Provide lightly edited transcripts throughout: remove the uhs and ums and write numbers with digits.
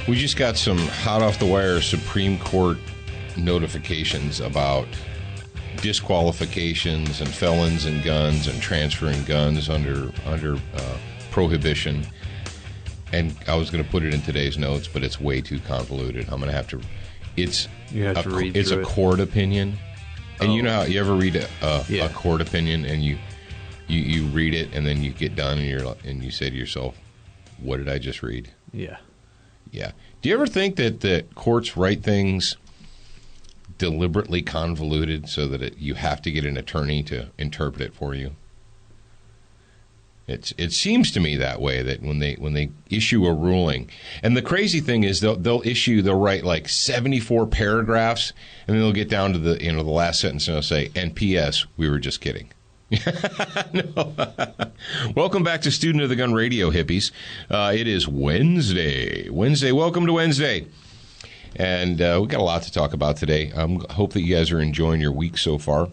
We just got some hot-off-the-wire Supreme Court notifications about disqualifications and felons and guns and transferring guns under prohibition. And I was going to put it in today's notes, but it's way too convoluted. I'm going to have to. It's a court opinion, and you know how you ever read a court opinion and you read it and then you get done and you say to yourself, "What did I just read?" Yeah. Yeah. Do you ever think that courts write things deliberately convoluted so that you have to get an attorney to interpret it for you? It seems to me that way, that when they issue a ruling, and the crazy thing is they'll write like 74 paragraphs, and then they'll get down to the last sentence and they'll say, "And P.S. we were just kidding." No. Welcome back to Student of the Gun Radio, hippies. It is Wednesday. Welcome to Wednesday. And we've got a lot to talk about today. I hope that you guys are enjoying your week so far.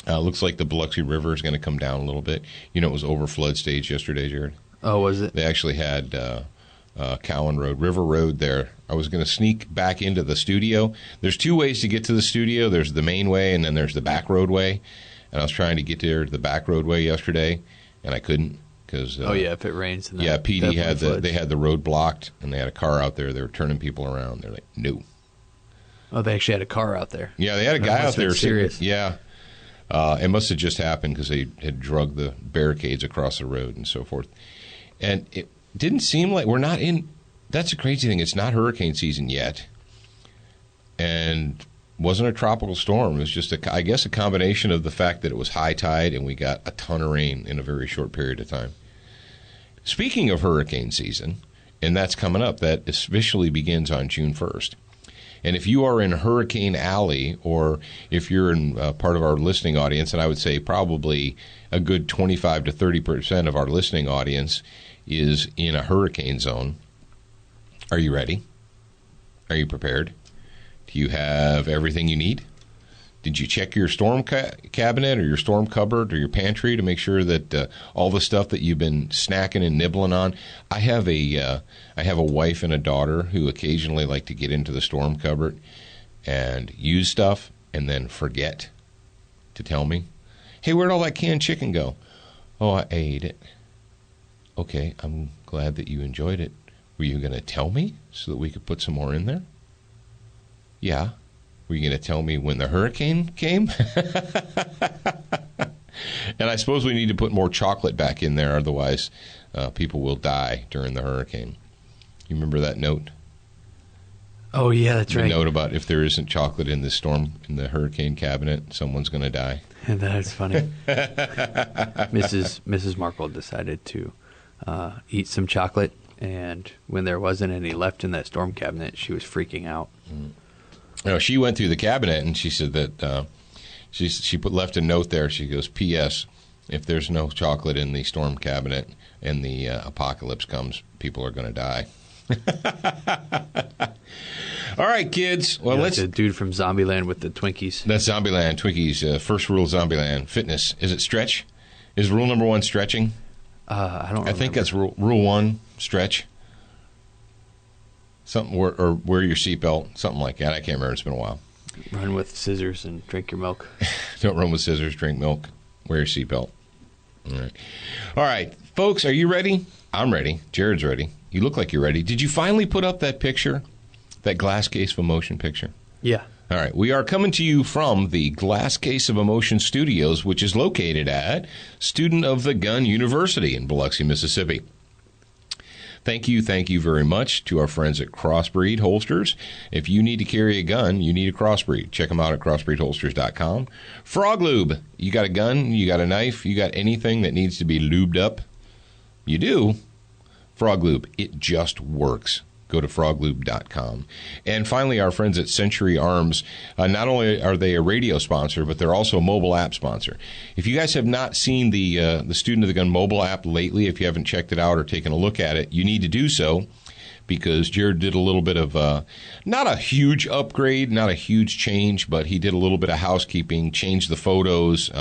Looks like the Biloxi River is going to come down a little bit. You know, it was over flood stage yesterday, Jared. Oh, was it? They actually had Cowan Road, River Road there. I was going to sneak back into the studio. There's two ways to get to the studio. There's the main way, and then there's the back roadway. And I was trying to get there to the back roadway yesterday, and I couldn't because if it rains. Then PD had the road blocked, and they had a car out there. They were turning people around. They're like, no. Oh, they actually had a car out there. Yeah, they had a guy out there. Serious. Yeah, it must have just happened because they had drug the barricades across the road and so forth. And it didn't seem like we're not in. That's the crazy thing. It's not hurricane season yet, and wasn't a tropical storm. It was just, I guess, a combination of the fact that it was high tide and we got a ton of rain in a very short period of time. Speaking of hurricane season, and that's coming up, that officially begins on June 1st. And if you are in Hurricane Alley, or if you're in part of our listening audience, and I would say probably a good 25 to 30% of our listening audience is in a hurricane zone, are you ready? Are you prepared? Do you have everything you need? Did you check your storm cabinet or your storm cupboard or your pantry to make sure that all the stuff that you've been snacking and nibbling on? I have a wife and a daughter who occasionally like to get into the storm cupboard and use stuff and then forget to tell me, "Hey, where'd all that canned chicken go?" "Oh, I ate it." "Okay, I'm glad that you enjoyed it. Were you going to tell me so that we could put some more in there?" "Yeah." "Were you going to tell me when the hurricane came?" And I suppose we need to put more chocolate back in there, otherwise people will die during the hurricane. You remember that note? Oh, yeah, that's right. The note about if there isn't chocolate in the storm, in the hurricane cabinet, someone's going to die. That's funny. Mrs. Markle decided to eat some chocolate, and when there wasn't any left in that storm cabinet, she was freaking out. No, she went through the cabinet and she said that she left a note there. She goes, "P.S. If there's no chocolate in the storm cabinet and the apocalypse comes, people are going to die." All right, kids. Well, let's. The dude from Zombieland with the Twinkies. That's Zombieland, Twinkies. First rule of Zombieland: fitness. Is it stretch? Is rule number 1 stretching? I don't. I think that's rule 1: stretch. Something or wear your seatbelt, something like that. I can't remember. It's been a while. Run with scissors and drink your milk. Don't run with scissors, drink milk, wear your seatbelt. All right, folks, are you ready? I'm ready. Jared's ready. You look like you're ready. Did you finally put up that picture, that Glass Case of Emotion picture? Yeah. All right, we are coming to you from the Glass Case of Emotion Studios, which is located at Student of the Gun University in Biloxi, Mississippi. Thank you very much to our friends at Crossbreed Holsters. If you need to carry a gun, you need a Crossbreed. Check them out at crossbreedholsters.com. Frog Lube. You got a gun, you got a knife, you got anything that needs to be lubed up? You do. Frog Lube. It just works. Go to froglube.com. And finally, our friends at Century Arms. Not only are they a radio sponsor, but they're also a mobile app sponsor. If you guys have not seen the Student of the Gun mobile app lately, if you haven't checked it out or taken a look at it, you need to do so, because Jared did a little bit of, not a huge upgrade, not a huge change, but he did a little bit of housekeeping, changed the photos.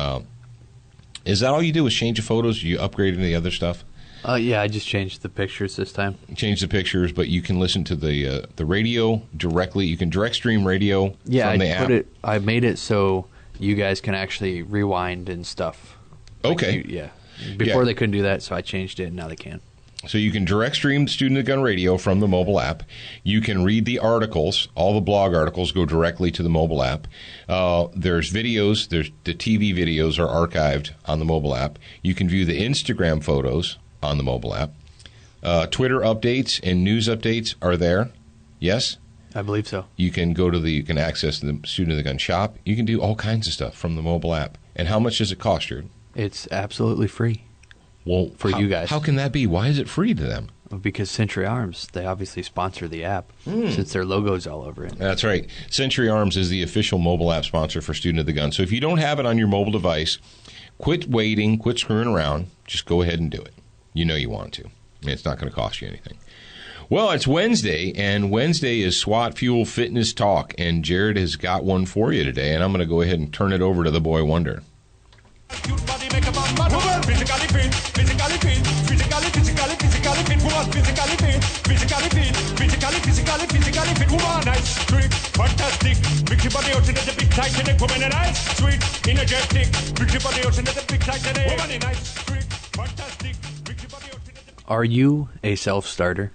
Is that all you do, is change the photos? You upgrade any other stuff? Yeah, I just changed the pictures this time. Change the pictures, but you can listen to the radio directly. You can direct stream radio Yeah, from the app. I made it so you guys can actually rewind and stuff. Okay. Before Yeah. they couldn't do that, so I changed it, and now they can. So you can direct stream Student of the Gun Radio from the mobile app. You can read the articles. All the blog articles go directly to the mobile app. There's videos. There's the TV videos are archived on the mobile app. You can view the Instagram photos on the mobile app. Twitter updates and news updates are there. Yes? I believe so. You can you can access the Student of the Gun shop. You can do all kinds of stuff from the mobile app. And how much does it cost, you? It's absolutely free. Well, For you guys. How can that be? Why is it free to them? Because Century Arms, they obviously sponsor the app since their logo's all over it. That's right. Century Arms is the official mobile app sponsor for Student of the Gun. So if you don't have it on your mobile device, quit waiting, quit screwing around. Just go ahead and do it. You know you want to. It's not going to cost you anything. Well, it's Wednesday, and Wednesday is SWAT Fuel Fitness Talk, and Jared has got one for you today, and I'm going to go ahead and turn it over to the boy wonder. Cute body make a man mad woman. Physically fit, physically fit, physically fit woman. Physically fit, physically fit woman. Nice, trick, fantastic. Mix your body out into the big Titanic woman. And nice, sweet, energetic. Mix your body out into the big Titanic woman. Nice, trick, fantastic. Mix your body out into the. Are you a self-starter?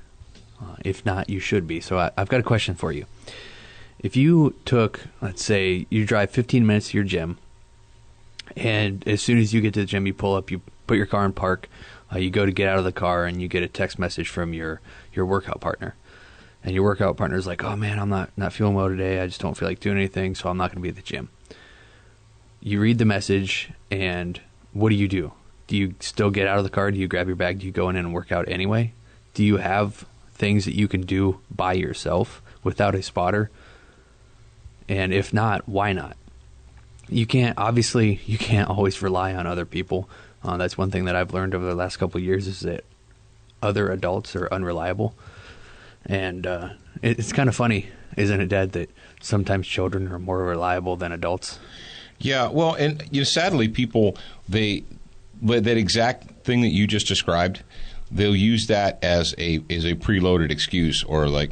If not, you should be. So I've got a question for you. If you took, let's say, you drive 15 minutes to your gym, and as soon as you get to the gym, you pull up, you put your car in park, you go to get out of the car, and you get a text message from your workout partner. And your workout partner's like, oh man, I'm not feeling well today. I just don't feel like doing anything, so I'm not going to be at the gym. You read the message, and what do? Do you still get out of the car? Do you grab your bag? Do you go in and work out anyway? Do you have things that you can do by yourself without a spotter? And if not, why not? You can't always rely on other people. That's one thing that I've learned over the last couple of years is that other adults are unreliable. And it's kind of funny, isn't it, Dad, that sometimes children are more reliable than adults? Yeah, well, and sadly, people, that exact thing that you just described, they'll use that as a preloaded excuse, or like,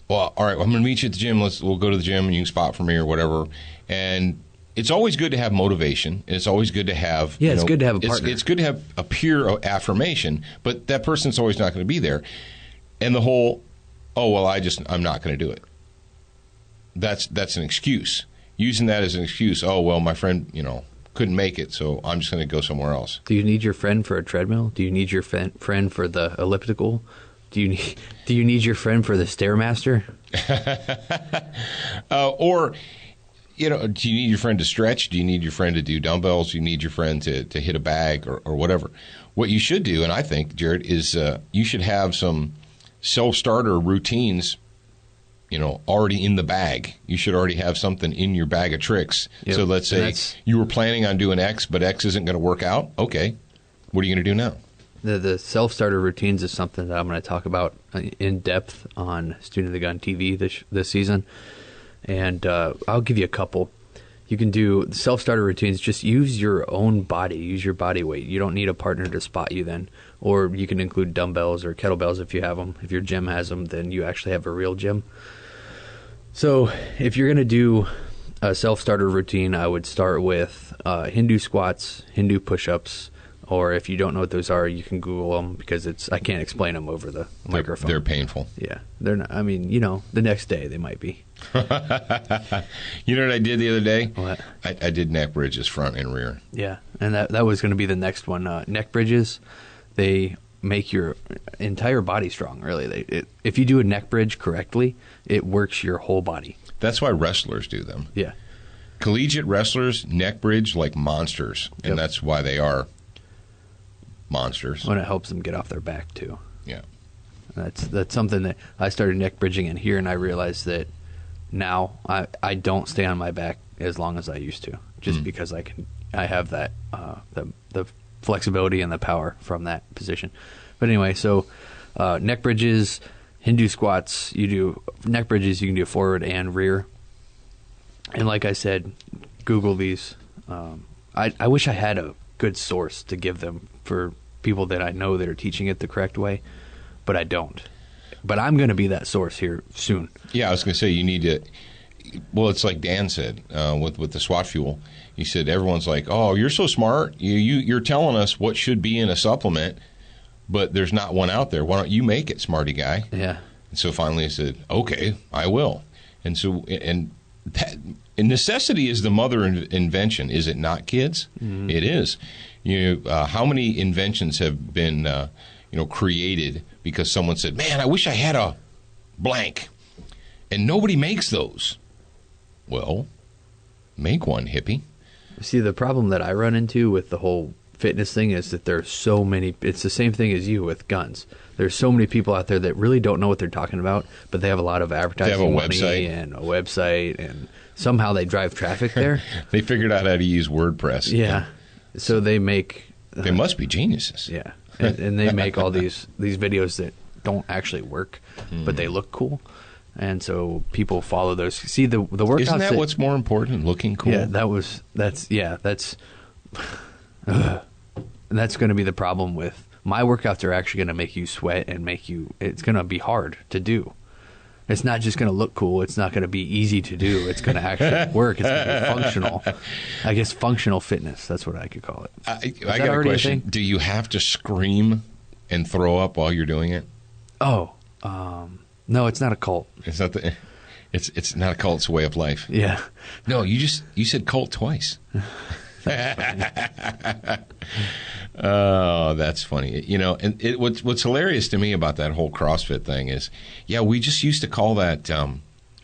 well, all right, I'm going to meet you at the gym. We'll go to the gym and you can spot for me or whatever. And it's always good to have motivation. And it's always good to have it's good to have a partner. It's good to have a peer affirmation, but that person's always not going to be there. And the whole, oh well, I'm not going to do it. That's an excuse. Using that as an excuse. Oh well, my friend, couldn't make it, so I'm just going to go somewhere else. Do you need your friend for a treadmill? Do you need your friend for the elliptical? Do you need your friend for the Stairmaster? Or, do you need your friend to stretch? Do you need your friend to do dumbbells? Do you need your friend to hit a bag or whatever? What you should do, and I think, Jared, is you should have some self-starter routines, already in the bag. You should already have something in your bag of tricks. Yep. So let's say you were planning on doing X, but X isn't going to work out. Okay, what are you going to do now? The self-starter routines is something that I'm going to talk about in depth on Student of the Gun TV this season. And I'll give you a couple. You can do self-starter routines. Just use your own body. Use your body weight. You don't need a partner to spot you then. Or you can include dumbbells or kettlebells if you have them. If your gym has them, then you actually have a real gym. So if you're going to do a self-starter routine, I would start with Hindu squats, Hindu push-ups, or if you don't know what those are, you can Google them because I can't explain them over the microphone. They're painful. Yeah, they're not. I mean, the next day they might be. You know what I did the other day? What? I did neck bridges, front and rear. Yeah, and that was going to be the next one. Neck bridges, they make your entire body strong. Really, if you do a neck bridge correctly, it works your whole body. That's why wrestlers do them. Yeah, collegiate wrestlers neck bridge like monsters, and that's why they are monsters. When it helps them get off their back too. Yeah, that's something that I started neck bridging in here, and I realized that now I don't stay on my back as long as I used to, just because I have that the flexibility and the power from that position. But anyway, so neck bridges, Hindu squats. You do neck bridges. You can do forward and rear. And like I said, Google these. I wish I had a good source to give them for people that I know that are teaching it the correct way, but I don't. But I'm going to be that source here soon. Yeah, I was going to say you need to. Well, it's like Dan said with the SWAT fuel. He said everyone's like, "Oh, you're so smart. You're telling us what should be in a supplement, but there's not one out there. Why don't you make it, smarty guy?" Yeah. And so finally, I said, "Okay, I will." And so that necessity is the mother of invention, is it not, kids? Mm-hmm. It is. How many inventions have been created because someone said, "Man, I wish I had a blank," and nobody makes those. Well, make one, hippie. See, the problem that I run into with the whole fitness thing is that there's so many. It's the same thing as you with guns. There's so many people out there that really don't know what they're talking about, but they have a lot of advertising money and a website, and somehow they drive traffic there. They figured out how to use WordPress. Yeah. So they make... they must be geniuses. Yeah. And they make all these videos that don't actually work, but they look cool. And so people follow those. See, the workouts... Isn't that what's more important, looking cool? Yeah, that's and that's going to be the problem with... My workouts are actually going to make you sweat and it's going to be hard to do. It's not just going to look cool. It's not going to be easy to do. It's going to actually work. It's going to be functional. I guess functional fitness. That's what I could call it. I got a question. Do you have to scream and throw up while you're doing it? Oh, no, it's not a cult. It's not it's not a cult. It's a way of life. Yeah. No, you said cult twice. Oh, that's funny. And what's hilarious to me about that whole CrossFit thing is, we just used to call that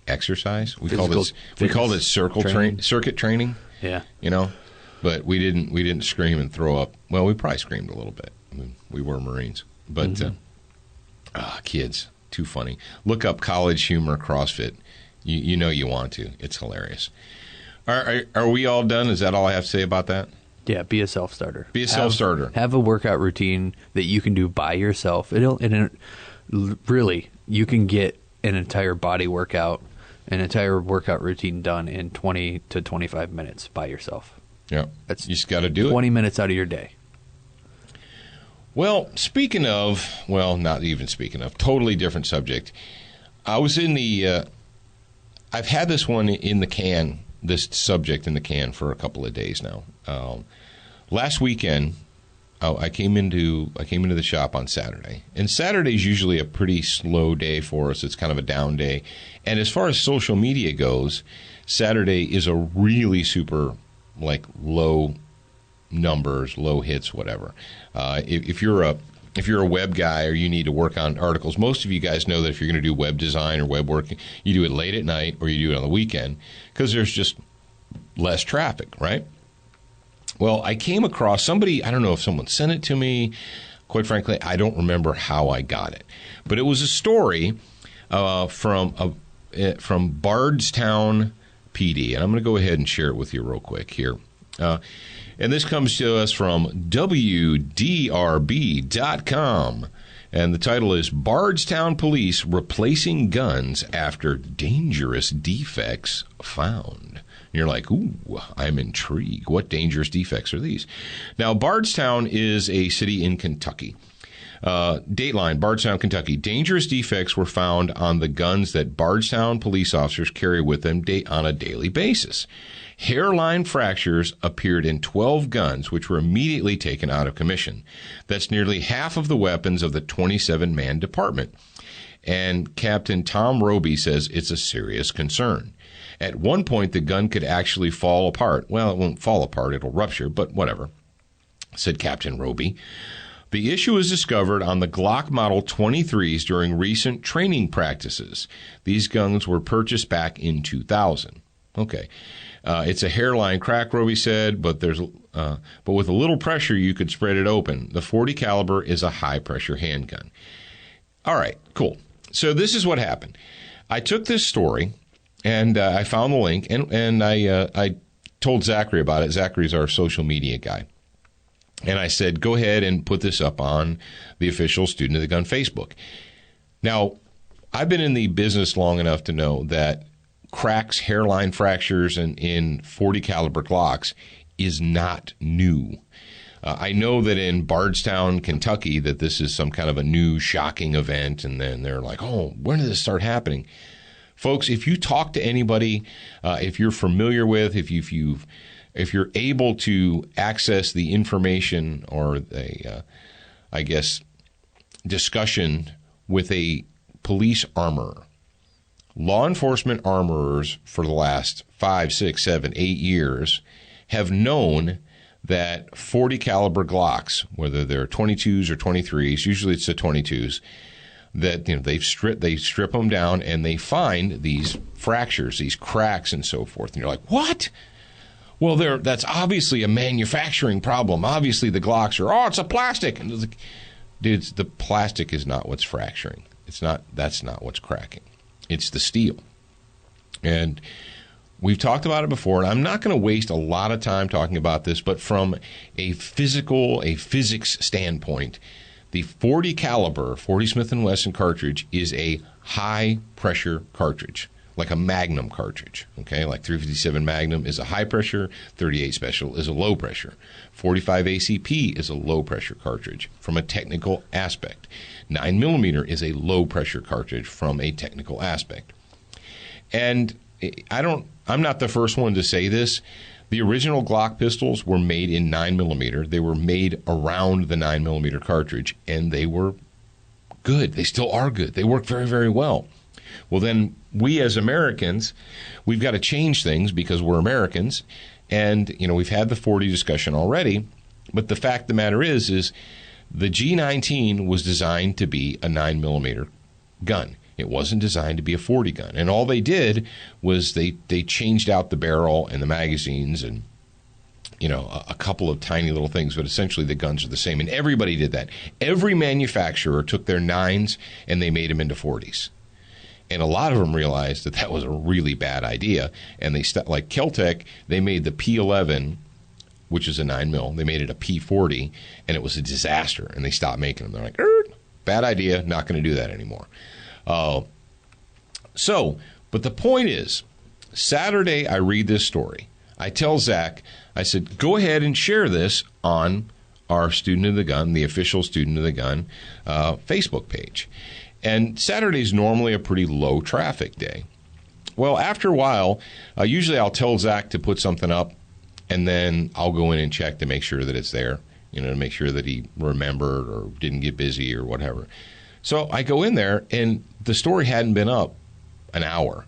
exercise. We called it circuit training. Yeah. But we didn't scream and throw up. Well, we probably screamed a little bit. I mean, we were Marines. But kids, too funny. Look up college humor CrossFit. You want to. It's hilarious. Are we all done? Is that all I have to say about that? Yeah, be a self-starter. Self-starter. Have a workout routine that you can do by yourself. Really, you can get an entire body workout, an entire workout routine done in 20 to 25 minutes by yourself. Yeah, you just got to do 20 minutes out of your day. Well, not even speaking of, totally different subject. I was in I've had this one in the can, this subject in the can for a couple of days now. Last weekend, I came into the shop on Saturday, and Saturday's usually a pretty slow day for us. It's kind of a down day, and as far as social media goes, Saturday is a really super low numbers, low hits, whatever. If you're a web guy or you need to work on articles, most of you guys know that if you're going to do web design or web work, you do it late at night or you do it on the weekend because there's just less traffic, right? Well, I came across somebody, I don't know if someone sent it to me. Quite frankly, I don't remember how I got it. But it was a story from Bardstown, PD. And I'm going to go ahead and share it with you real quick here. And this comes to us from WDRB.com. And the title is Bardstown Police Replacing Guns After Dangerous Defects Found. And you're like, ooh, I'm intrigued. What dangerous defects are these? Now, Bardstown is a city in Kentucky. Dateline, Bardstown, Kentucky. Dangerous defects were found on the guns that Bardstown police officers carry with them on a daily basis. Hairline fractures appeared in 12 guns, which were immediately taken out of commission. That's nearly half of the weapons of the 27-man department. And Captain Tom Roby says it's a serious concern. At one point, the gun could actually fall apart. Well, it won't fall apart, it'll rupture, but whatever, said Captain Roby. The issue was discovered on the Glock Model 23s during recent training practices. These guns were purchased back in 2000. Okay. It's a hairline crack, Roby said, but with a little pressure, you could spread it open. The .40 caliber is a high-pressure handgun. All right, cool. So this is what happened. I took this story, and I found the link, and I told Zachary about it. Zachary's our social media guy. And I said, go ahead and put this up on the official Student of the Gun Facebook. Now, I've been in the business long enough to know that cracks, hairline fractures in .40 caliber Glocks is not new. I know that in Bardstown, Kentucky, that this is some kind of a new shocking event, and then they're like, oh, when did this start happening? Folks, if you talk to anybody, if you're familiar with, if you're able to access the information or the, discussion with a police armorer, law enforcement armorers for the last 5, 6, 7, 8 years have known that 40 caliber Glocks, whether they're 22s or 23s, usually it's the 22s, that they strip them down and they find these fractures, these cracks, and so forth. And you're like, what? Well, that's obviously a manufacturing problem. Obviously, the Glocks are, it's a plastic. And it's like, dude, the plastic is not what's fracturing. That's not what's cracking. It's the steel. And we've talked about it before, and I'm not going to waste a lot of time talking about this, but from a physics standpoint, the 40 caliber 40 Smith & Wesson cartridge is a high pressure cartridge, like a Magnum cartridge. Okay, like 357 Magnum is a high pressure, 38 Special is a low pressure, 45 ACP is a low pressure cartridge from a technical aspect. 9mm is a low pressure cartridge from a technical aspect. And I'm not the first one to say this. The original Glock pistols were made in 9mm. They were made around the 9mm cartridge, and they were good. They still are good. They work very, very well. Well, then we as Americans, we've got to change things because we're Americans. And, we've had the 40 discussion already. But the fact of the matter is the G19 was designed to be a 9mm gun. It wasn't designed to be a 40 gun. And all they did was they changed out the barrel and the magazines and, a couple of tiny little things. But essentially the guns are the same. And everybody did that. Every manufacturer took their 9s and they made them into 40s. And a lot of them realized that was a really bad idea. And they like Kel-Tec, they made the P11, which is a 9mm. They made it a P40, and it was a disaster. And they stopped making them. They're like, bad idea, not going to do that anymore. But the point is, Saturday I read this story. I tell Zach, I said, go ahead and share this on our Student of the Gun, the official Student of the Gun Facebook page. And Saturday's normally a pretty low traffic day. Well, after a while, usually I'll tell Zach to put something up, and then I'll go in and check to make sure that it's there, to make sure that he remembered or didn't get busy or whatever. So I go in there, and the story hadn't been up an hour,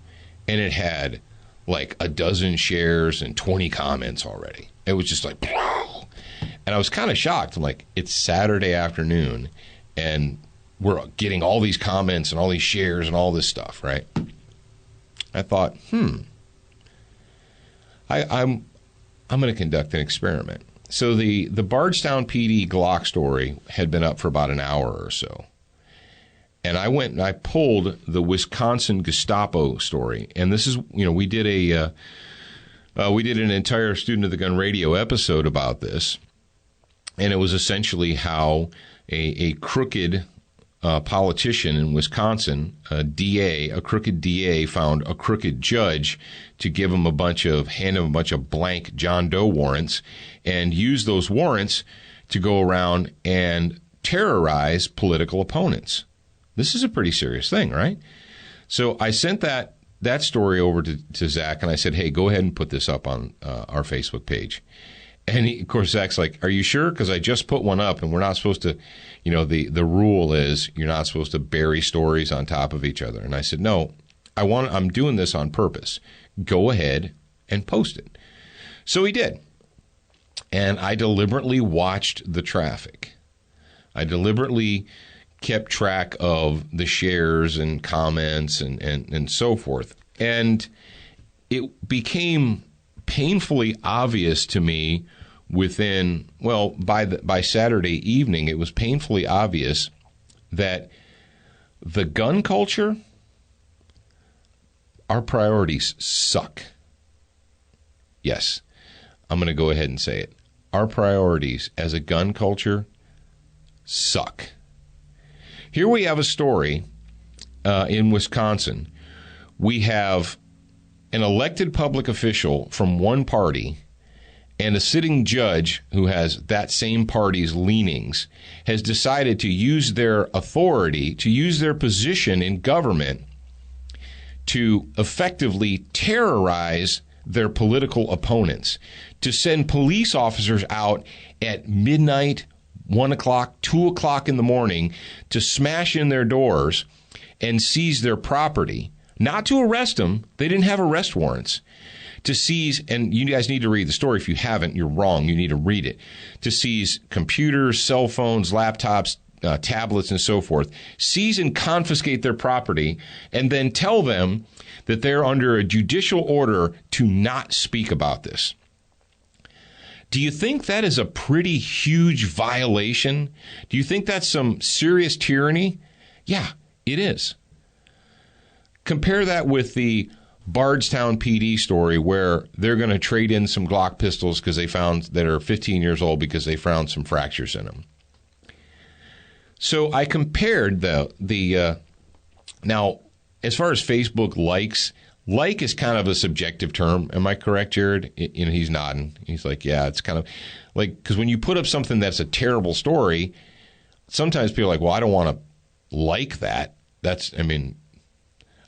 and it had like a dozen shares and 20 comments already. It was just like, and I was kind of shocked. I'm like, it's Saturday afternoon, and we're getting all these comments and all these shares and all this stuff, right? I thought, I'm going to conduct an experiment. So the Bardstown PD Glock story had been up for about an hour or so. And I went and I pulled the Wisconsin Gestapo story. And this is, we did an entire Student of the Gun radio episode about this. And it was essentially how a crooked politician in Wisconsin, a crooked DA, found a crooked judge to hand him a bunch of blank John Doe warrants and use those warrants to go around and terrorize political opponents. This is a pretty serious thing, right? So I sent that story over to Zach, and I said, hey, go ahead and put this up on our Facebook page. And of course, Zach's like, are you sure? Because I just put one up, and we're not supposed to, the rule is you're not supposed to bury stories on top of each other. And I said, no, I'm doing this on purpose. Go ahead and post it. So he did. And I deliberately watched the traffic. I deliberately kept track of the shares and comments and so forth. And it became painfully obvious to me by Saturday evening, it was painfully obvious that the gun culture, our priorities suck. Yes, I'm going to go ahead and say it. Our priorities as a gun culture suck. Here we have a story in Wisconsin. We have an elected public official from one party And a sitting judge who has that same party's leanings has decided to use their authority, to use their position in government to effectively terrorize their political opponents, to send police officers out at midnight, 1 o'clock, 2 o'clock in the morning to smash in their doors and seize their property, not to arrest them. They didn't have arrest warrants. To seize, and you guys need to read the story. If you haven't, you're wrong. You need to read it. To seize computers, cell phones, laptops, tablets, and so forth. Seize and confiscate their property, and then tell them that they're under a judicial order to not speak about this. Do you think that is a pretty huge violation? Do you think that's some serious tyranny? Yeah, it is. Compare that with the Bardstown PD story where they're going to trade in some Glock pistols because they found that are 15 years old because they found some fractures in them. So I compared now, as far as Facebook likes, like is kind of a subjective term. Am I correct, Jared? He's nodding. He's like, yeah, it's kind of like, because when you put up something that's a terrible story, sometimes people are like, well, I don't want to like that.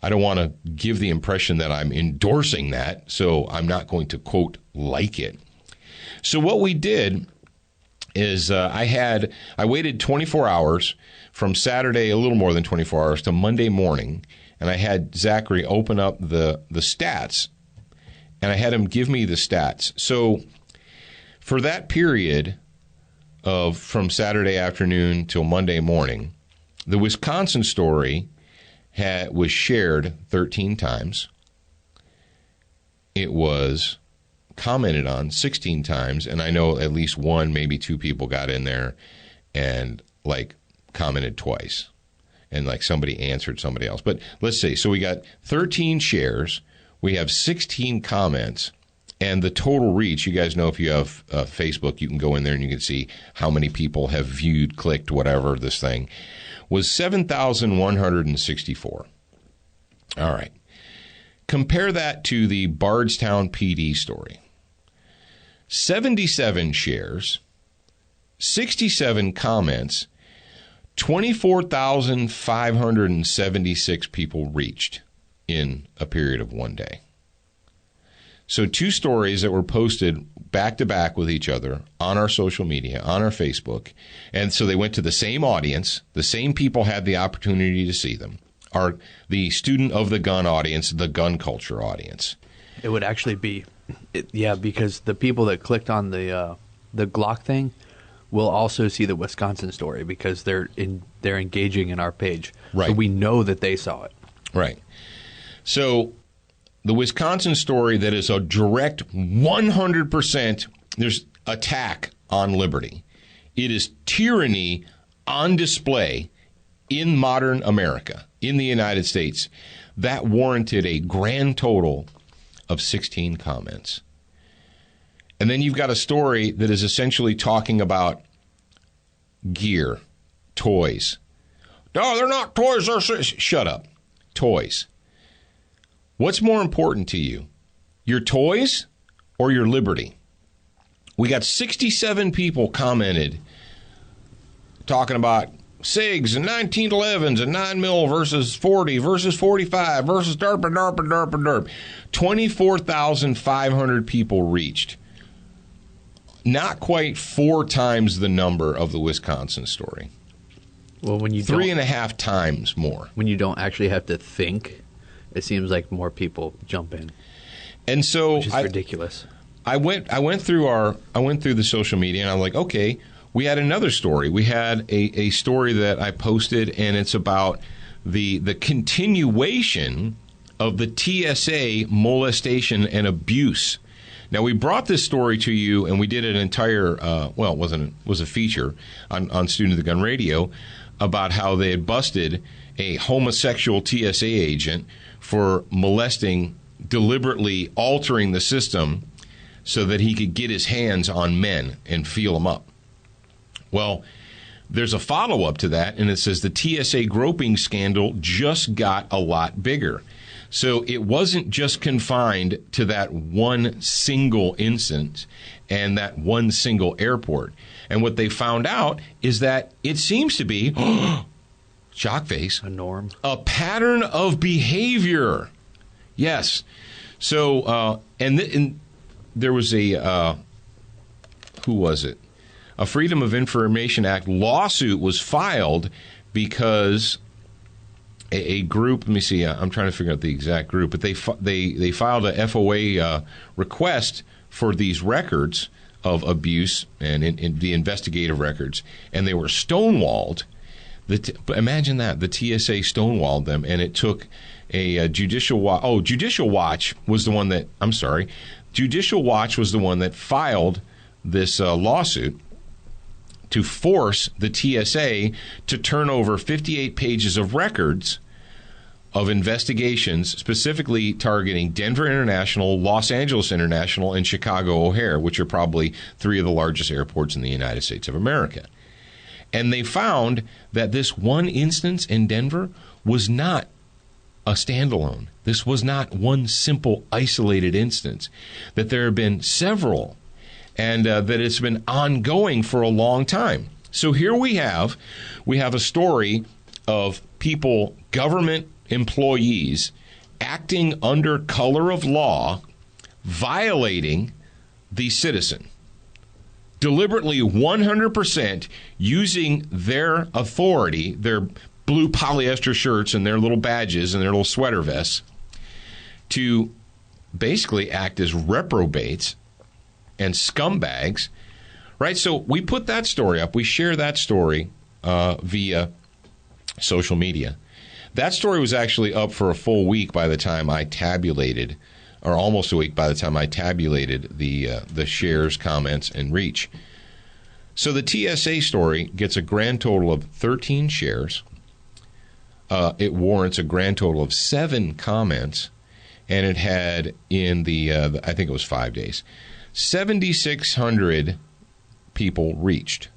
I don't want to give the impression that I'm endorsing that, so I'm not going to, quote, like it. So what we did is I waited 24 hours from Saturday, a little more than 24 hours, to Monday morning, and I had Zachary open up the stats, and I had him give me the stats. So for that period of from Saturday afternoon till Monday morning, the Wisconsin story was shared 13 times. It was commented on 16 times, and I know at least one, maybe two people got in there and commented twice, and somebody answered somebody else. But let's see. So we got 13 shares. We have 16 comments, and the total reach. You guys know if you have Facebook, you can go in there and you can see how many people have viewed, clicked, whatever this thing. Was 7,164. All right. Compare that to the Bardstown PD story. 77 shares, 67 comments, 24,576 people reached in a period of one day. So two stories that were posted back to back with each other on our social media, on our Facebook. And so they went to the same audience. The same people had the opportunity to see them. The student of the gun audience, the gun culture audience. It would actually be, because the people that clicked on the Glock thing will also see the Wisconsin story because they're engaging in our page. Right. So we know that they saw it. Right. So the Wisconsin story that is a direct 100%, there's attack on liberty. It is tyranny on display in modern America, in the United States. That warranted a grand total of 16 comments. And then you've got a story that is essentially talking about gear, toys. No, they're not toys. Shut up. Toys. What's more important to you, your toys or your liberty? We got 67 people commented talking about SIGs and 1911s and 9mm versus 40 versus 45 versus derp. 24,500 people reached. Not quite 4 times the number of the Wisconsin story. Well, when you 3.5 times more. When you don't actually have to think, it seems like more people jump in. And so which is ridiculous. I went through the social media and I'm like, okay, we had another story. We had a story that I posted, and it's about the continuation of the TSA molestation and abuse. Now, we brought this story to you, and we did an entire, it was a feature on Student of the Gun Radio about how they had busted a homosexual TSA agent for molesting, deliberately altering the system so that he could get his hands on men and feel them up. Well, there's a follow-up to that, and it says the TSA groping scandal just got a lot bigger. So it wasn't just confined to that one single instance and that one single airport. And what they found out is that it seems to be, shock face, A norm. a pattern of behavior. Yes. So, and there was a, who was it? A Freedom of Information Act lawsuit was filed because a group, let me see, I'm trying to figure out the exact group, but they filed a FOA request for these records of abuse and in the investigative records, and they were stonewalled. Imagine that, the TSA stonewalled them, and it took a Judicial Watch. Oh, Judicial Watch was the one that, I'm sorry, Judicial Watch was the one that filed this lawsuit to force the TSA to turn over 58 pages of records of investigations specifically targeting Denver International, Los Angeles International, and Chicago O'Hare, which are probably three of the largest airports in the United States of America. And they found that this one instance in Denver was not a standalone. This was not one simple isolated instance, that there have been several, and that it's been ongoing for a long time. So here we have a story of people, government employees, acting under color of law, violating the citizen, deliberately 100% using their authority, their blue polyester shirts and their little badges and their little sweater vests, to basically act as reprobates and scumbags, right? So we put that story up. We share that story via social media. That story was actually up for a full week by the time I tabulated, or almost a week by the time I tabulated the shares, comments, and reach. So the TSA story gets a grand total of 13 shares. It warrants a grand total of 7 comments, and it had in the I think it was 5 days, 7,600 people reached.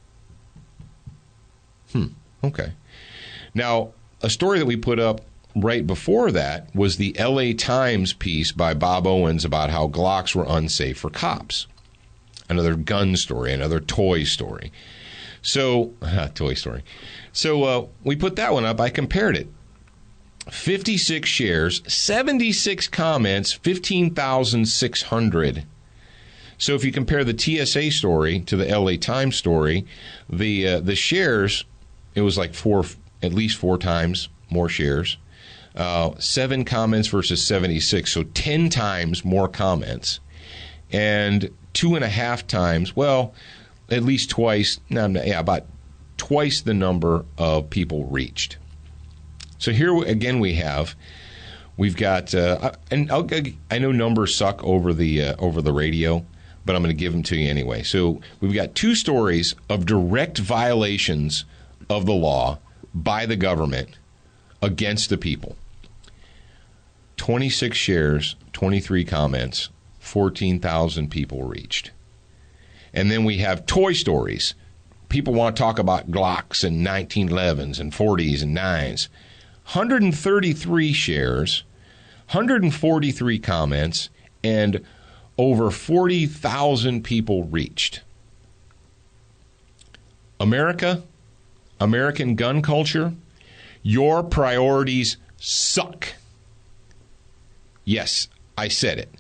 Okay. Now, a story that we put up right before that was the LA Times piece by Bob Owens about how Glocks were unsafe for cops. Another gun story, another toy story. So, toy story. So we put that one up. I compared it. 56 shares, 76 comments, 15,600. So if you compare the TSA story to the LA Times story, the shares, it was like at least 4 times more shares. 7 comments versus 76, so 10 times more comments. And 2.5 times, well, at least twice, about twice the number of people reached. So here again we've got, and I know numbers suck over the radio, but I'm going to give them to you anyway. So we've got 2 stories of direct violations of the law by the government against the people. 26 shares, 23 comments, 14,000 people reached. And then we have toy stories. People want to talk about Glocks and 1911s and 40s and 9s. 133 shares, 143 comments, and over 40,000 people reached. American gun culture, your priorities suck. Yes, I said it.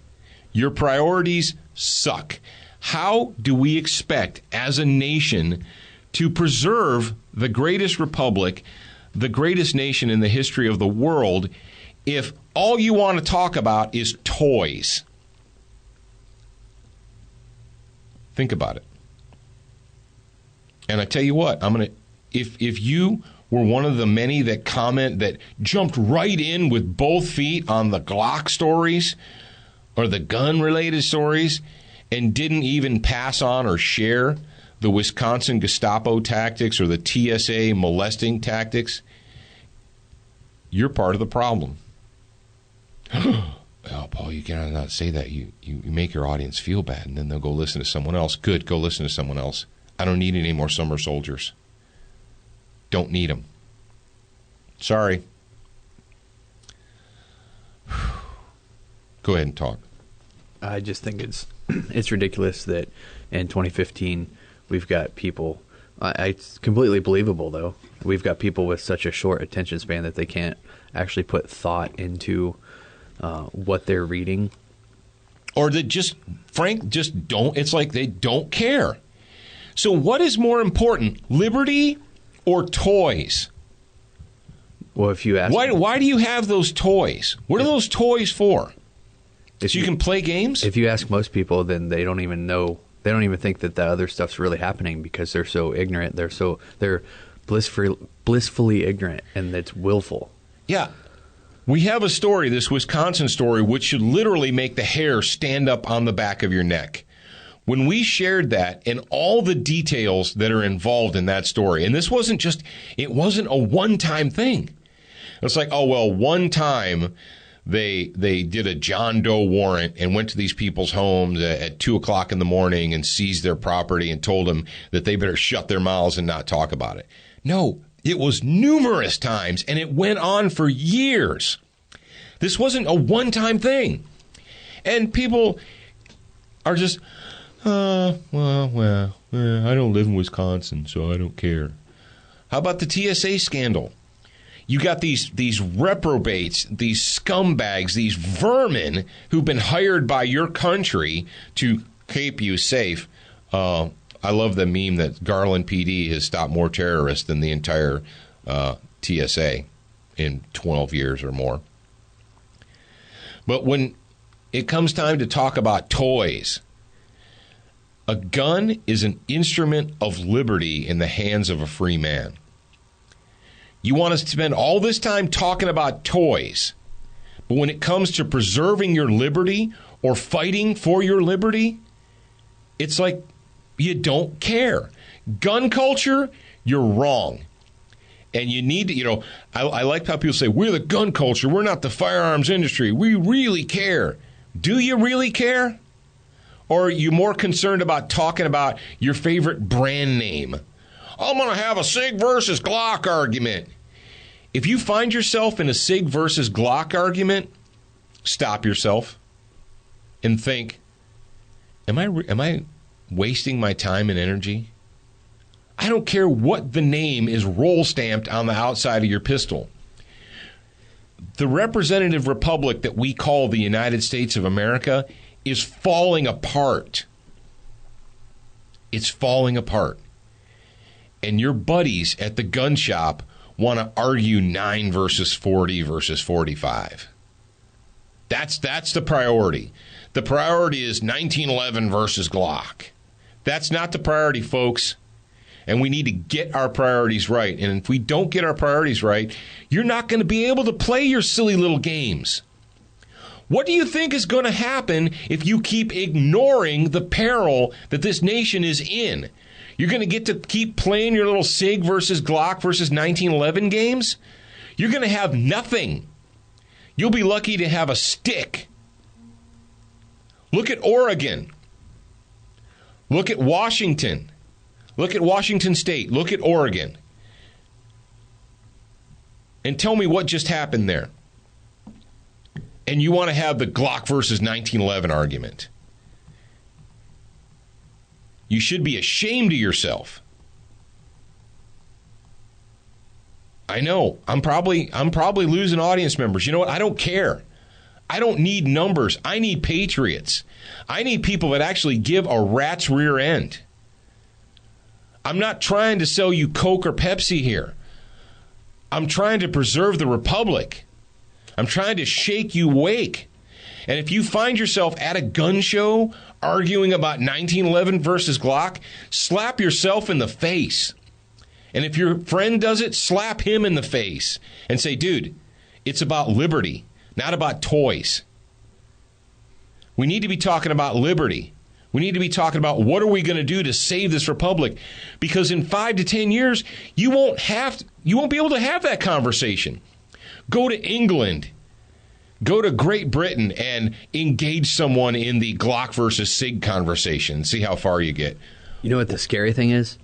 Your priorities suck. How do we expect as a nation to preserve the greatest republic, the greatest nation in the history of the world, if all you want to talk about is toys? Think about it. And I tell you what, if you were one of the many that jumped right in with both feet on the Glock stories or the gun-related stories and didn't even pass on or share the Wisconsin Gestapo tactics or the TSA molesting tactics, you're part of the problem. Oh, Paul, you cannot say that. You make your audience feel bad, and then they'll go listen to someone else. Good, go listen to someone else. I don't need any more summer soldiers. Don't need them. Sorry. Go ahead and talk. I just think it's ridiculous that in 2015 we've got people. It's completely believable, though. We've got people with such a short attention span that they can't actually put thought into what they're reading. Or that just don't. It's like they don't care. So what is more important, liberty or toys? Well, if you ask, why do you have those toys? What are those toys for? So you can play games? If you ask most people, then they don't even know. They don't even think that the other stuff's really happening because they're so ignorant. They're blissfully ignorant, and it's willful. Yeah. We have a story, this Wisconsin story, which should literally make the hair stand up on the back of your neck. When we shared that and all the details that are involved in that story, and this wasn't a one-time thing. It's like, oh, well, one time they did a John Doe warrant and went to these people's homes at 2 o'clock in the morning and seized their property and told them that they better shut their mouths and not talk about it. No, it was numerous times, and it went on for years. This wasn't a one-time thing. And people are just, I don't live in Wisconsin, so I don't care. How about the TSA scandal? You got these reprobates, these scumbags, these vermin who've been hired by your country to keep you safe. I love the meme that Garland PD has stopped more terrorists than the entire TSA in 12 years or more. But when it comes time to talk about toys, a gun is an instrument of liberty in the hands of a free man. You want us to spend all this time talking about toys, but when it comes to preserving your liberty or fighting for your liberty, it's like you don't care. Gun culture, you're wrong. And you need to, I like how people say, we're the gun culture, we're not the firearms industry, we really care. Do you really care? Or are you more concerned about talking about your favorite brand name? I'm going to have a SIG versus Glock argument. If you find yourself in a SIG versus Glock argument, stop yourself and think, am I wasting my time and energy? I don't care what the name is roll stamped on the outside of your pistol. The representative republic that we call the United States of America is falling apart. It's falling apart. And your buddies at the gun shop want to argue 9 versus 40 versus 45. That's the priority. The priority is 1911 versus Glock. That's not the priority, folks. And we need to get our priorities right. And if we don't get our priorities right, you're not going to be able to play your silly little games. What do you think is going to happen if you keep ignoring the peril that this nation is in? You're going to get to keep playing your little SIG versus Glock versus 1911 games? You're going to have nothing. You'll be lucky to have a stick. Look at Oregon. Look at Washington. Look at Washington State. Look at Oregon. And tell me what just happened there. And you want to have the Glock versus 1911 argument. You should be ashamed of yourself. I know. I'm probably losing audience members. You know what? I don't care. I don't need numbers. I need patriots. I need people that actually give a rat's rear end. I'm not trying to sell you Coke or Pepsi here. I'm trying to preserve the republic. I'm trying to shake you awake. And if you find yourself at a gun show arguing about 1911 versus Glock, slap yourself in the face. And if your friend does it, slap him in the face and say, dude, it's about liberty, not about toys. We need to be talking about liberty. We need to be talking about what are we going to do to save this republic? Because in 5 to 10 years, you won't be able to have that conversation. Go to England. Go to Great Britain and engage someone in the Glock versus SIG conversation. See how far you get. You know what the scary thing is?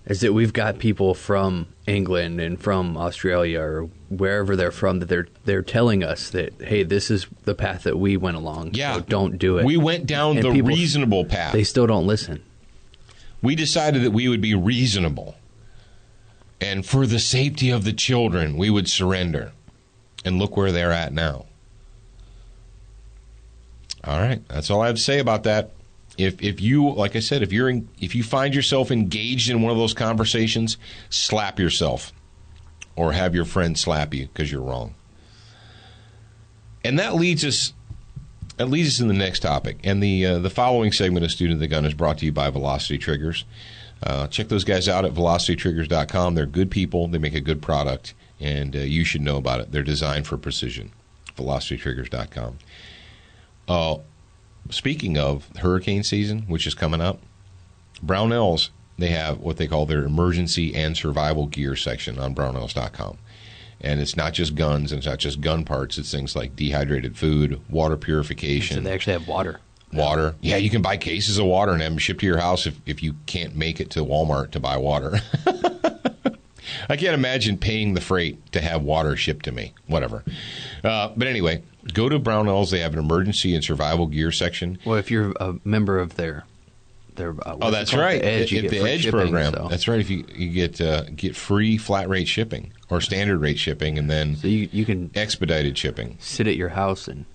is that we've got people from England and from Australia or wherever they're from that they're telling us that, hey, this is the path that we went along. Yeah. So don't do it. We went down And the people, reasonable path. They still don't listen. We decided that we would be reasonable. And for the safety of the children, we would surrender. And look where they're at now. All right. That's all I have to say about that. If you, like I said, if you find yourself engaged in one of those conversations, slap yourself. Or have your friend slap you because you're wrong. And that leads us in the next topic. And the following segment of Student of the Gun is brought to you by Velocity Triggers. Check those guys out at velocitytriggers.com. They're good people. They make a good product. And you should know about it. They're designed for precision. velocitytriggers.com. Speaking of hurricane season, which is coming up, Brownells, they have what they call their emergency and survival gear section on brownells.com. And it's not just guns, and it's not just gun parts. It's things like dehydrated food, water purification. So they actually have water. Water. Yeah, you can buy cases of water and have them shipped to your house if you can't make it to Walmart to buy water. I can't imagine paying the freight to have water shipped to me. Whatever. But anyway, go to Brownells. They have an emergency and survival gear section. Well, if you're a member of their oh, that's right. The Edge, you get the free Edge shipping, program. so. That's right. If you get free flat rate shipping or standard rate shipping, and then So you can expedited shipping. sit at your house and.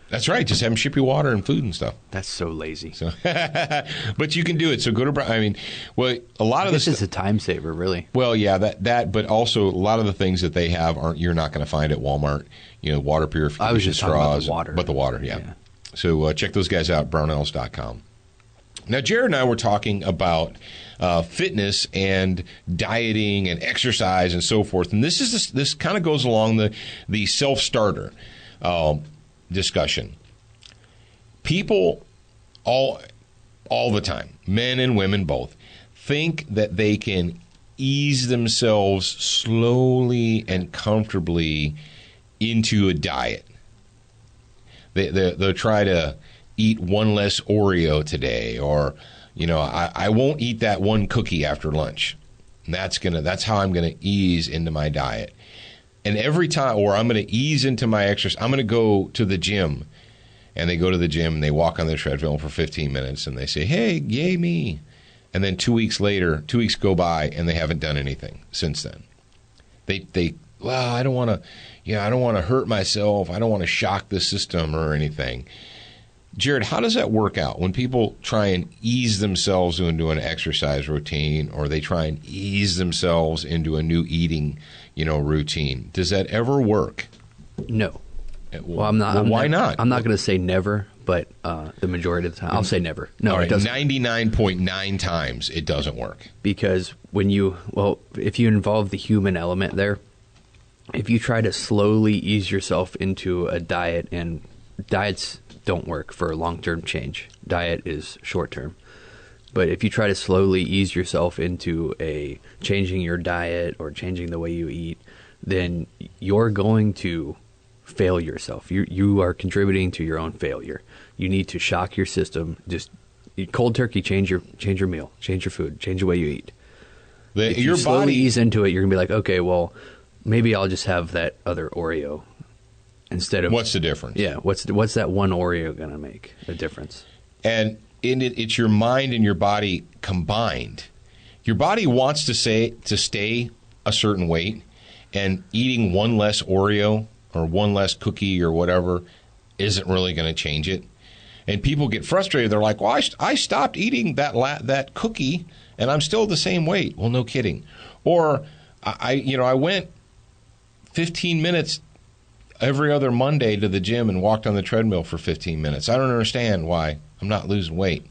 That's right. Just have them ship you water and food and stuff. That's so lazy. So, but you can do it. So go to. I mean, well, a lot of this this is a time saver, really. Well, yeah, that, but also a lot of the things that they have you're not going to find at Walmart. You know, water purification I was just straws, talking about the water. But the water, yeah. So check those guys out, brownells.com. Now, Jared and I were talking about fitness and dieting and exercise and so forth, and this kind of goes along the self-starter discussion. People all the time, men and women both, think that they can ease themselves slowly and comfortably into a diet. They'll try to eat one less Oreo today, or I won't eat that one cookie after lunch. And that's how I'm gonna ease into my diet. And every time, or I'm going to ease into my exercise, I'm going to go to the gym. And they go to the gym and they walk on the treadmill for 15 minutes and they say, hey, yay me. And then 2 weeks later, 2 weeks go by and they haven't done anything since then. Well, I don't want to hurt myself. I don't want to shock the system or anything. Jared, how does that work out when people try and ease themselves into an exercise routine, or they try and ease themselves into a new eating routine? Does that ever work? No. Well, I'm not. Why not? I'm not going to say never, but the majority of the time, I'll say never. No, right, it doesn't. 99.9 times it doesn't work. Because if you involve the human element there, if you try to slowly ease yourself into a diet, and diets don't work for long-term change. Diet is short-term. But if you try to slowly ease yourself into changing your diet or changing the way you eat, then you're going to fail yourself. You are contributing to your own failure. You need to shock your system. Just cold turkey, change your meal, change your food, change the way you eat. If you slowly ease into it, you're gonna be like, okay, well, maybe I'll just have that other Oreo instead of. What's the difference? Yeah, what's that one Oreo gonna make a difference? And it's your mind and your body combined. Your body wants to stay a certain weight, and eating one less Oreo or one less cookie or whatever isn't really going to change it. And people get frustrated. They're like, well, I stopped eating that cookie, and I'm still the same weight. Well, no kidding. Or I went 15 minutes every other Monday to the gym and walked on the treadmill for 15 minutes. I don't understand why I'm not losing weight.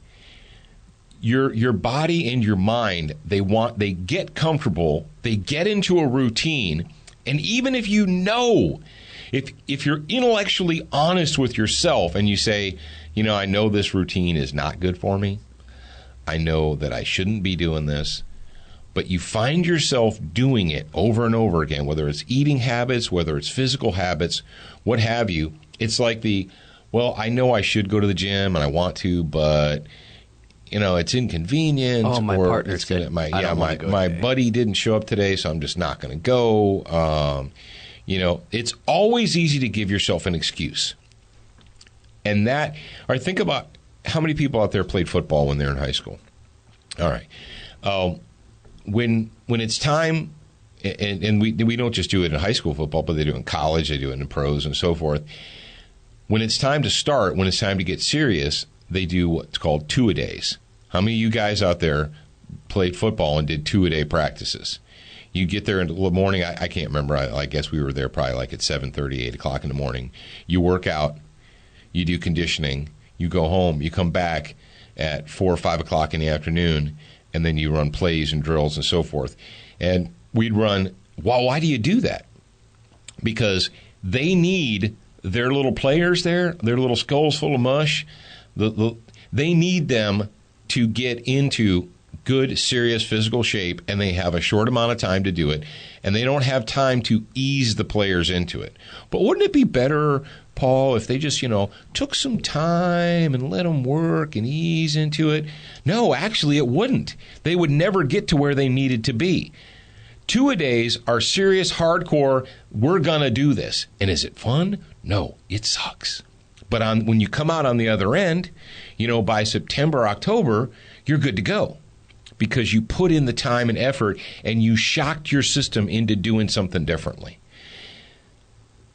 Your body and your mind, they get comfortable, they get into a routine, and even if if you're intellectually honest with yourself and you say, I know this routine is not good for me, I know that I shouldn't be doing this, but you find yourself doing it over and over again, whether it's eating habits, whether it's physical habits, what have you. It's like I know I should go to the gym and I want to, but it's inconvenient. Oh, my or partner it's said, gonna, "I don't wanna go my today." buddy didn't show up today, so I'm just not going to go. It's always easy to give yourself an excuse. And think about how many people out there played football when they're in high school. All right. When it's time, and we don't just do it in high school football, but they do it in college, they do it in pros and so forth. When it's time to start, when it's time to get serious, they do what's called two-a-days. How many of you guys out there played football and did two-a-day practices? You get there in the morning. I can't remember. I guess we were there probably like at 7:30, 8 o'clock in the morning. You work out. You do conditioning. You go home. You come back at 4 or 5 o'clock in the afternoon, and then you run plays and drills and so forth. And we'd run. Well, why do you do that? Because they need their little players there, their little skulls full of mush. They need them to get into good, serious physical shape, and they have a short amount of time to do it, and they don't have time to ease the players into it. But wouldn't it be better, Paul, if they just, took some time and let them work and ease into it? No, actually it wouldn't. They would never get to where they needed to be. Two-a-days are serious, hardcore, we're going to do this. And is it fun? No, it sucks. But when you come out on the other end, by September, October, you're good to go. Because you put in the time and effort and you shocked your system into doing something differently.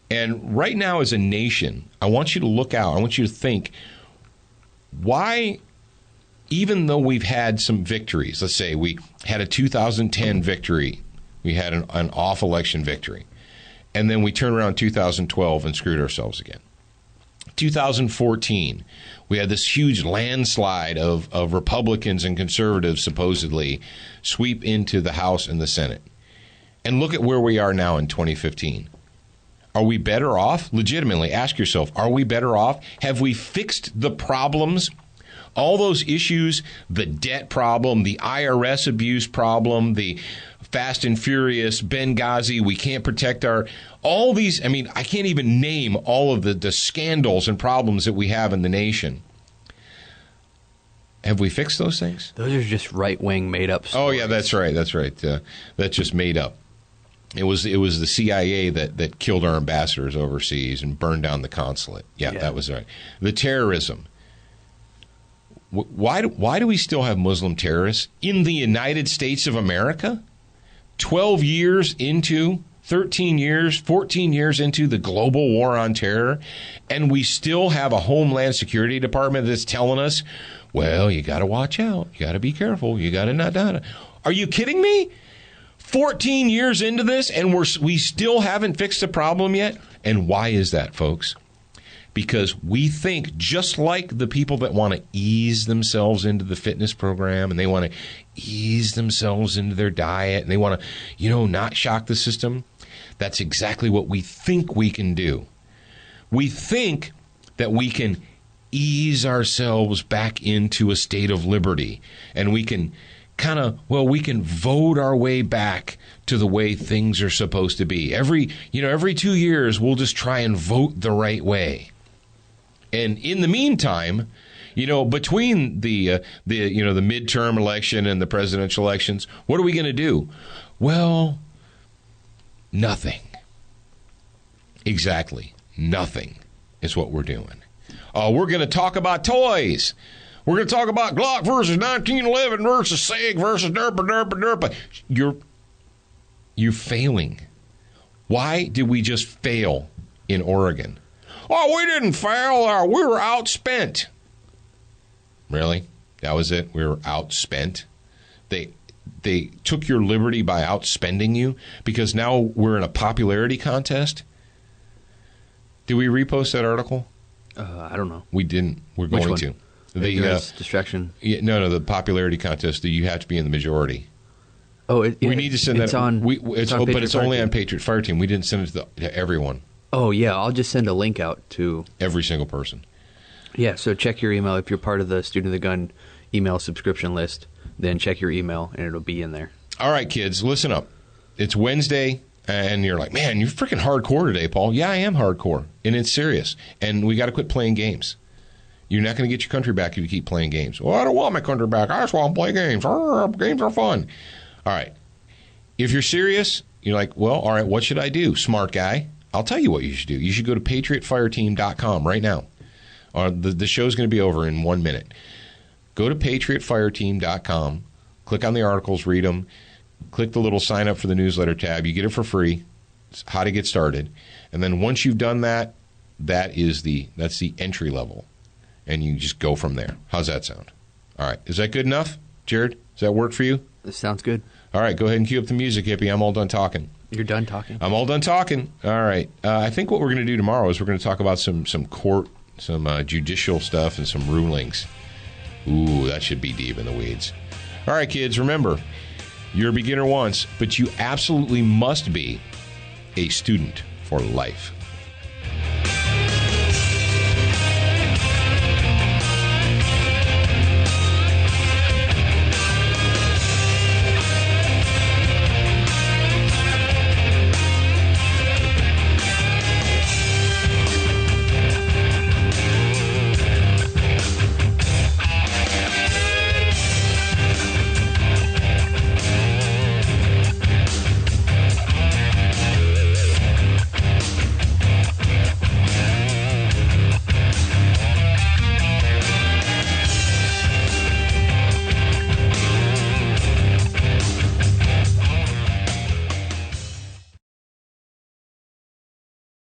And right now as a nation, I want you to look out. I want you to think, why, even though we've had some victories, let's say we had a 2010 victory, we had an off-election victory, and then we turned around 2012 and screwed ourselves again. 2014, we had this huge landslide of Republicans and conservatives supposedly sweep into the House and the Senate. And look at where we are now in 2015. Are we better off? Legitimately, ask yourself, are we better off? Have we fixed the problems? All those issues, the debt problem, the IRS abuse problem, the Fast and Furious, Benghazi, we can't protect all these, I can't even name all of the scandals and problems that we have in the nation. Have we fixed those things? Those are just right-wing made-up stories. Oh, yeah, that's right. That's just made up. It was the CIA that killed our ambassadors overseas and burned down the consulate. Yeah, that was right. The terrorism. Why do we still have Muslim terrorists in the United States of America? 12 years into, 13 years, 14 years into the global war on terror, and we still have a Homeland Security Department that's telling us, well, you got to watch out. You got to be careful. You got to not. Are you kidding me? 14 years into this, and we still haven't fixed the problem yet? And why is that, folks? Because we think, just like the people that want to ease themselves into the fitness program and they want to ease themselves into their diet and they want to, not shock the system, that's exactly what we think we can do. We think that we can ease ourselves back into a state of liberty and we can we can vote our way back to the way things are supposed to be. Every 2 years, we'll just try and vote the right way. And in the meantime, between the midterm election and the presidential elections, what are we going to do? Well, nothing. Exactly. Nothing is what we're doing. We're going to talk about toys. We're going to talk about Glock versus 1911 versus SIG versus derpa. You're failing. Why did we just fail in Oregon? Oh, we didn't fail. We were outspent. Really? That was it? We were outspent? They took your liberty by outspending you because now we're in a popularity contest? Did we repost that article? I don't know. We didn't. We're going to. The distraction. Yeah, no, the popularity contest. You have to be in the majority. Oh, we need to send it's that. On. But it's only on Patriot Fire Team. We didn't send it to everyone. Oh yeah, I'll just send a link out to every single person. Yeah, so check your email if you're part of the Student of the Gun email subscription list. Then check your email and it'll be in there. All right, kids, listen up. It's Wednesday. And you're like, man, you're freaking hardcore today, Paul. Yeah, I am hardcore, and it's serious. And we got to quit playing games. You're not going to get your country back if you keep playing games. Well, I don't want my country back. I just want to play games. Games are fun. All right. If you're serious, you're like, well, all right, what should I do? Smart guy. I'll tell you what you should do. You should go to PatriotFireteam.com right now. The show's going to be over in 1 minute. Go to PatriotFireteam.com. Click on the articles, read them. Click the little sign up for the newsletter tab. You get it for free. It's how to get started. And then once you've done that, that's the entry level. And you just go from there. How's that sound? All right. Is that good enough, Jared? Does that work for you? This sounds good. All right. Go ahead and cue up the music, hippie. I'm all done talking. You're done talking. I'm all done talking. All right. I think what we're going to do tomorrow is we're going to talk about some court, some judicial stuff, and some rulings. Ooh, that should be deep in the weeds. All right, kids, remember, you're a beginner once, but you absolutely must be a student for life.